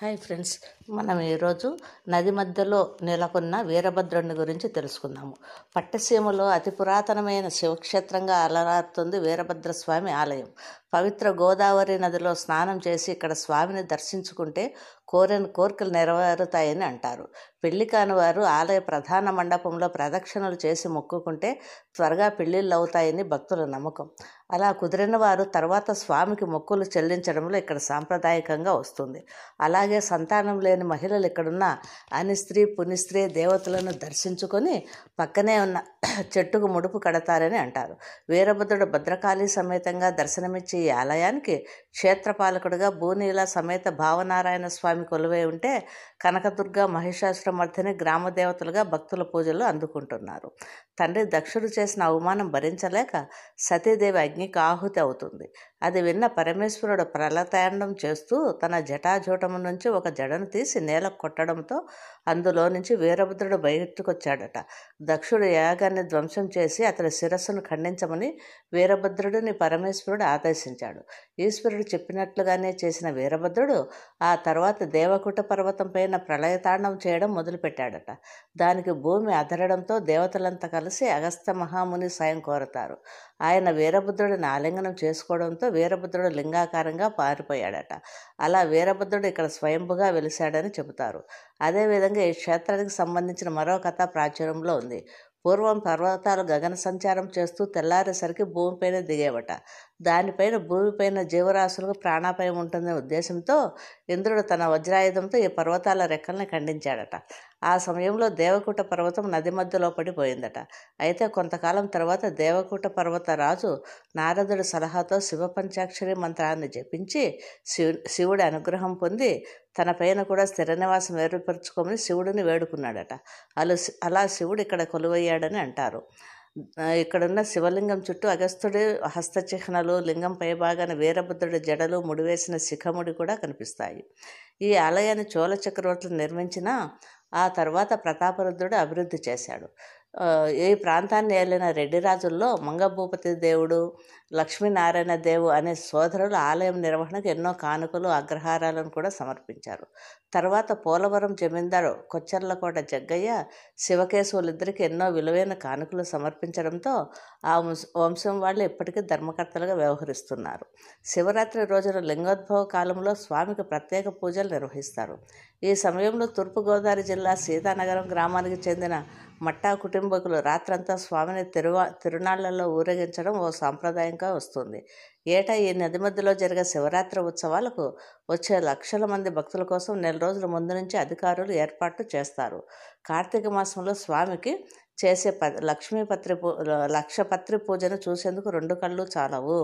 Hi friends, మనం ఈరోజు నది మధ్యలో నెలకొన్న వీరభద్రుని గురించి తెలుసుకుందాము. పట్టసీమలో అతి పురాతనమైన శివక్షేత్రంగా అలరారుతుంది వీరభద్రస్వామి ఆలయం. పవిత్ర గోదావరి నదిలో స్నానం చేసి ఇక్కడ స్వామిని దర్శించుకుంటే కోరిన కోరికలు నెరవేరుతాయని అంటారు. పెళ్లి కాని వారు ఆలయ ప్రధాన మండపంలో ప్రదక్షిణలు చేసి మొక్కుకుంటే త్వరగా పెళ్లిళ్ళు అవుతాయని భక్తుల నమ్మకం. అలా కుదిరిన వారు తర్వాత స్వామికి మొక్కులు చెల్లించడంలో ఇక్కడ సాంప్రదాయకంగా వస్తుంది. అలాగే సంతానం లేని మహిళలు ఇక్కడున్న అనిస్త్రీ పునిస్త్రీ దేవతలను దర్శించుకొని పక్కనే ఉన్న చెట్టుకు ముడుపు కడతారని అంటారు. వీరభద్రుడు భద్రకాళి సమేతంగా దర్శనమిచ్చి ఈ ఆలయానికి క్షేత్రపాలకుడుగా భూనీల సమేత భావనారాయణ స్వామి కొలువై ఉంటే కనకదుర్గ మహిషాసురమర్దిని గ్రామ దేవతలుగా భక్తుల పూజలు అందుకుంటున్నారు. తండ్రి దక్షుడు చేసిన అవమానం భరించలేక సతీదేవి అగ్నికి ఆహుతి అవుతుంది. అది విన్న పరమేశ్వరుడు ప్రళతాండం చేస్తూ తన జటాజూటము నుంచి ఒక జడను తీసి నేలకు కొట్టడంతో అందులో నుంచి వీరభద్రుడు బయటకొచ్చాడట. దక్షుడు యాగాన్ని ధ్వంసం చేసి అతని శిరస్సును ఖండించమని వీరభద్రుడిని పరమేశ్వరుడు ఆదేశించాడు. ఈశ్వరుడు చెప్పినట్లుగానే చేసిన వీరభద్రుడు ఆ తర్వాత దేవకుట పర్వతం పైన ప్రళయతాండం చేయడం మొదలుపెట్టాడట. దానికి భూమి అదరడంతో దేవతలంతా కలిసి అగస్త్య మహాముని సాయం కోరతారు. ఆయన వీరభద్రుడిని ఆలింగనం చేసుకోవడంతో వీరభద్రుడు లింగాకారంగా పారిపోయాడట. అలా వీరభద్రుడు ఇక్కడ స్వయంభుగా వెలిశాడని చెబుతారు. అదేవిధంగా ఈ క్షేత్రానికి సంబంధించిన మరో కథ ప్రాచుర్యంలో ఉంది. పూర్వం పర్వతాలు గగన సంచారం చేస్తూ తెల్లారేసరికి భూమిపైన దిగేవట. దానిపైన భూమిపైన జీవరాశులకు ప్రాణాపాయం ఉంటుందనే ఉద్దేశంతో ఇంద్రుడు తన వజ్రాయుధంతో ఈ పర్వతాల రెక్కల్ని ఖండించాడట. ఆ సమయంలో దేవకూట పర్వతం నది మధ్యలో పడిపోయిందట. అయితే కొంతకాలం తర్వాత దేవకూట పర్వత రాజు నారదుడి సలహాతో శివ పంచాక్షరి మంత్రాన్ని జపించి శివుడి అనుగ్రహం పొంది తన పైన కూడా స్థిర నివాసం ఏర్పరచుకోమని శివుడిని వేడుకున్నాడట. అలా శివుడు ఇక్కడ కొలువయ్యాడని అంటారు. ఇక్కడున్న శివలింగం చుట్టూ అగస్త్యుడి హస్తచిహ్నాలు, లింగం పైభాగాన వీరభద్రుడి జడలు, ముడివేసిన శిఖముడి కూడా కనిపిస్తాయి. ఈ ఆలయాన్ని చోళ చక్రవర్తులు నిర్మించిన ఆ తర్వాత ప్రతాపరుద్రుడు అభివృద్ధి చేశాడు. ఈ ప్రాంతాన్ని ఏలిన రెడ్డి రాజుల్లో మంగభూపతి దేవుడు, లక్ష్మీనారాయణ దేవు అనే సోదరులు ఆలయం నిర్వహణకు ఎన్నో కానుకలు, అగ్రహారాలను కూడా సమర్పించారు. తర్వాత పోలవరం జమీందారు కొచ్చెర్లకోట జగ్గయ్య శివకేశవులిద్దరికి ఎన్నో విలువైన కానుకలు సమర్పించడంతో ఆ వంశం వాళ్ళు ఇప్పటికీ ధర్మకర్తలుగా వ్యవహరిస్తున్నారు. శివరాత్రి రోజున లింగోద్భవ కాలంలో స్వామికి ప్రత్యేక పూజలు నిర్వహిస్తారు. ఈ సమయంలో తూర్పుగోదావరి జిల్లా సీతానగరం గ్రామానికి చెందిన మట్టా కుటుంబకులు రాత్రంతా స్వామిని తిరునాళ్లలో ఊరేగించడం ఓ సాంప్రదాయంగా వస్తుంది. ఏటా ఈ నది మధ్యలో జరిగే శివరాత్రి ఉత్సవాలకు వచ్చే లక్షల మంది భక్తుల కోసం నెల రోజుల ముందు నుంచి అధికారులు ఏర్పాట్లు చేస్తారు. కార్తీక మాసంలో స్వామికి చేసే లక్షపత్రి పూజను చూసేందుకు 2 కళ్ళు చాలవు.